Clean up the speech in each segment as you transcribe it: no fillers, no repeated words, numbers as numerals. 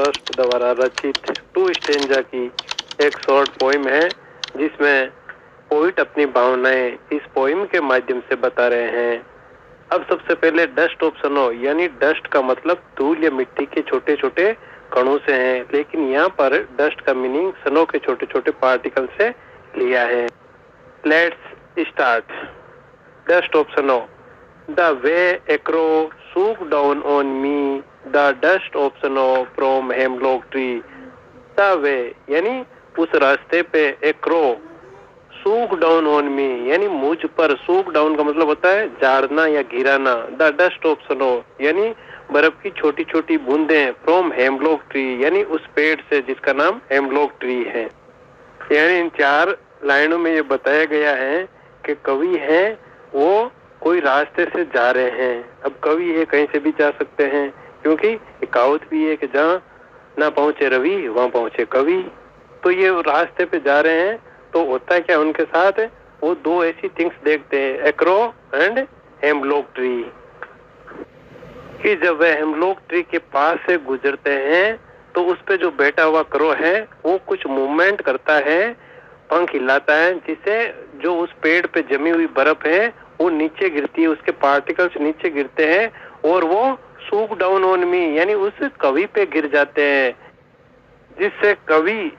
First द्वारा रचित to stanza की एक शॉर्ट पोइम है, जिसमें पोइट अपनी भावनाएं इस पोइम के माध्यम से बता रहे हैं। अब सबसे पहले डस्ट ऑफ स्नो, यानी डस्ट का मतलब धूल या मिट्टी के छोटे छोटे कणों से है, लेकिन यहाँ पर डस्ट का मीनिंग स्नो के छोटे छोटे पार्टिकल से लिया है। Let's start. Dust of snow. The way A crow swooped down on me, the dust of snow from hemlock tree. The way यानी उस रास्ते पे एक crow, swooped down on me यानी मुझ पर, swoop down का मतलब होता है झाड़ना या गिराना। The dust of snow यानी बर्फ की छोटी छोटी बूंदें, from hemlock tree यानी उस पेड़ से जिसका नाम hemlock tree है। यानी इन 4 लाइनों में ये बताया गया है कि कवि है वो कोई रास्ते से जा रहे हैं। अब कवि है कहीं से भी जा सकते हैं, क्योंकि कहावत भी है कि जहाँ ना पहुंचे रवि वहां पहुंचे कवि। तो ये रास्ते पे जा रहे हैं, तो होता है क्या उनके साथ, वो 2 ऐसी थिंग्स देखते हैं, एक्रो एंड हेमलॉक ट्री। कि जब वह हेमलॉक ट्री के पास से गुजरते हैं तो उस पे जो बैठा हुआ क्रो है वो कुछ मूवमेंट करता है, पंख हिलाता है, जिससे जो उस पेड़ पे जमी हुई बर्फ है वो नीचे गिरती है, उसके पार्टिकल्स नीचे गिरते हैं और वो सूक डाउन ऑन मी यानी उस कवि पे गिर जाते हैं। जिससे कवि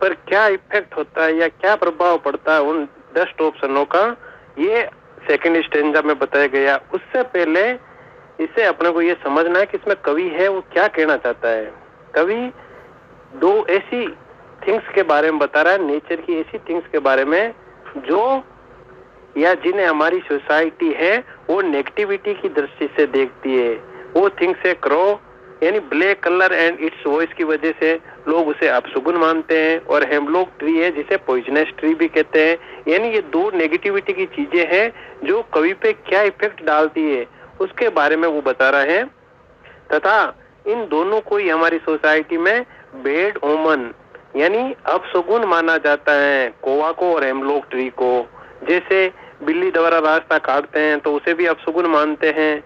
पर क्या इफेक्ट होता है या क्या प्रभाव पड़ता है उन डस्ट ऑफ स्नो का, ये सेकंड स्टेंजा में बताया गया। उससे पहले इसे अपने को ये समझना है कि इसमें कवि है वो क्या कहना चाहता है। कवि 2 ऐसी थिंग्स के बारे में बता रहा है, नेचर की ऐसी थिंग्स के बारे में जो या जिन्हें हमारी सोसाइटी है वो नेगेटिविटी की दृष्टि से देखती है। वो थिंग्स है क्रो यानी black colour and it's voice की वजह से लोग उसे अपशगुन मानते हैं, और हेमलॉक ट्री है जिसे पॉइजनस ट्री भी कहते हैं। यानी ये 2 नेगेटिविटी की चीजें हैं जो कवि पे क्या इफेक्ट डालती है उसके बारे में वो बता रहे हैं। तथा इन दोनों को ही हमारी सोसाइटी में बैड ओमन यानी अपशगुन माना जाता है, कोवा को और हेमलॉक ट्री को। जैसे बिल्ली द्वारा रास्ता काटते हैं तो उसे भी अपशगुन मानते हैं।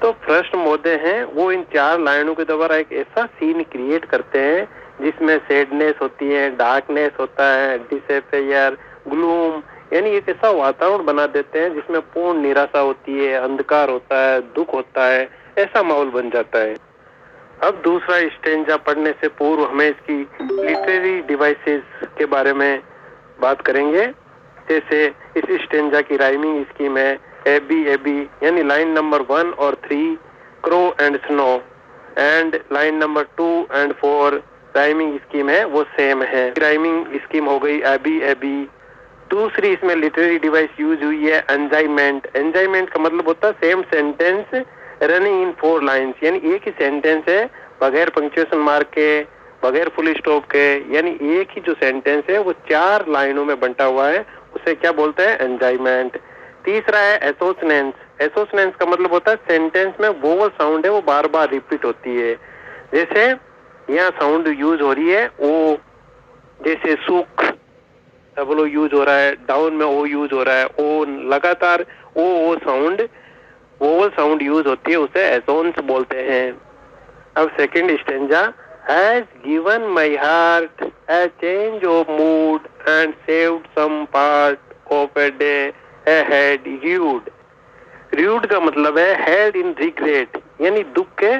तो फर्स्ट महोदय हैं वो इन 4 लाइनों के द्वारा एक ऐसा सीन क्रिएट करते हैं जिसमें सैडनेस होती है, डार्कनेस होता है, डिसअपियर, ग्लूम यानी एक ऐसा वातावरण बना देते हैं जिसमें पूर्ण निराशा होती है, अंधकार होता है, दुख होता है, ऐसा माहौल बन जाता है। अब दूसरा स्टेंजा पढ़ने से पूर्व हमें इसकी लिटरेरी डिवाइसेस के बारे में बात करेंगे। जैसे इस स्टेंजा की राइमिंग स्कीम है एबी एबी यानी लाइन नंबर 1 और 3 crow and snow, and line number 2 and 4 rhyming scheme है वो सेम है। राइमिंग स्कीम हो गई एबी एबी। दूसरी इसमें लिटरेरी डिवाइस यूज हुई है एंजाइमेंट। एंजाइमेंट का मतलब होता है same sentence running in 4 lines, यानी एक ही सेंटेंस है बगैर पंक्चुएशन मार्क के, बगैर फुल स्टॉप के, यानी एक ही जो सेंटेंस है वो 4 लाइनों में बंटा हुआ है, उसे क्या बोलते हैं एंजाइमेंट। तीसरा है एसोसिनेंस। एसोसिनेंस का मतलब होता है सेंटेंस में वोवल साउंड है वो बार बार रिपीट होती है। जैसे यहाँ साउंड यूज हो रही है ओ, जैसे सुख डबल ओ यूज हो रहा है, डाउन में ओ यूज हो रहा है, ओ लगातार O sound vowel sound use होती है, उसे एसोन्स बोलते हैं। अब second stanza, has given my heart a change of mood and saved some part of a day a had rued. Rued का मतलब है हैड इन रिग्रेट यानी दुख के,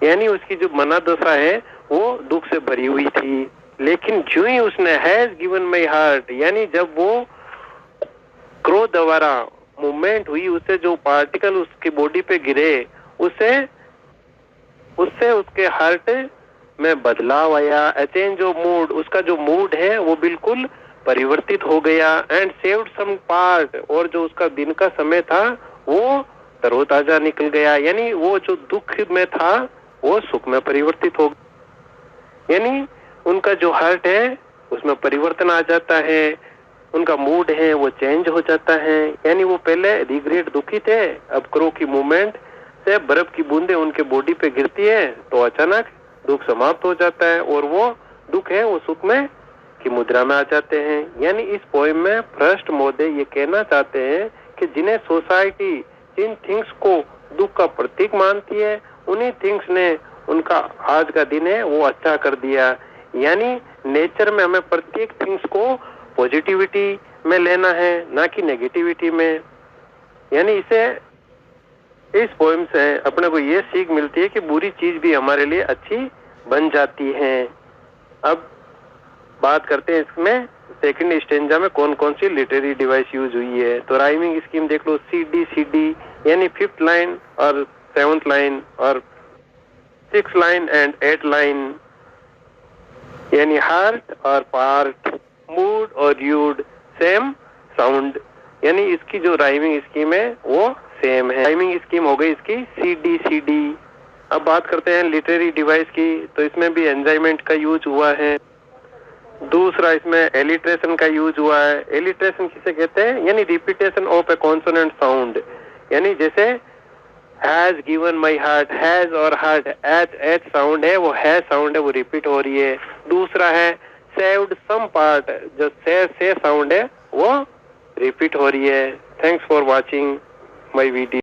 यानी उसकी जो मनोदशा है वो दुख से भरी हुई थी। लेकिन जो ही उसने हैज गिवन माई हार्ट यानी जब वो क्रो द्वारा मूवमेंट हुई, उससे जो पार्टिकल उसकी बॉडी पे गिरे उससे उसके हार्ट में बदलाव आया। ए चेंज ऑफ मूड, उसका जो मूड है वो बिल्कुल परिवर्तित हो गया। एंड सेव्ड सम पार्ट, और जो उसका दिन का समय था वो तरोताजा निकल गया, यानी वो जो दुख में था वो सुख में परिवर्तित हो गया। यानी उनका जो हार्ट है उसमें परिवर्तन आ जाता है, उनका मूड है वो चेंज हो जाता है। यानी वो पहले रिग्रेट दुखी थे, अब क्रो की मूवमेंट से बर्फ की बूंदें उनके बॉडी पे गिरती है तो अचानक दुख समाप्त हो जाता है, और वो दुख है वो सुख में की मुद्रा में आ जाते हैं। यानी इस पोएम में फर्स्ट महोदय ये कहना चाहते हैं कि जिन्हें सोसाइटी जिन थिंग्स को दुख का प्रतीक मानती है, उन्हीं थिंग्स ने उनका आज का दिन है वो अच्छा कर दिया। यानी नेचर में हमें प्रत्येक थिंग्स को पॉजिटिविटी में लेना है, ना कि नेगेटिविटी में। यानी इस पोएम से अपने को ये सीख मिलती है कि बुरी चीज भी हमारे लिए अच्छी बन जाती है। अब बात करते हैं इसमें सेकंड स्टेंजा में कौन कौन सी लिटरेरी डिवाइस यूज हुई है। तो राइमिंग स्कीम देख लो, CD यानी 5th लाइन और 7th लाइन और 6th line and 8th line, यानी हार्ट और पार्ट, मूड और यूड, सेम साउंड। यानी इसकी जो राइमिंग स्कीम है वो सेम है। राइमिंग स्कीम हो गई इसकी CD। अब बात करते हैं लिटरेरी डिवाइस की, तो इसमें भी एंजाइमेंट का यूज हुआ है। दूसरा इसमें एलिट्रेशन का यूज हुआ है। एलिट्रेशन किसे कहते हैं, यानी repetition of A consonant sound. यानी जैसे has given my heart, has और हार्ट, एच साउंड है, वो है साउंड है, वो रिपीट हो रही है। दूसरा है सेव्ड सम पार्ट, जो से साउंड है वो रिपीट हो रही है। Thanks for watching my video.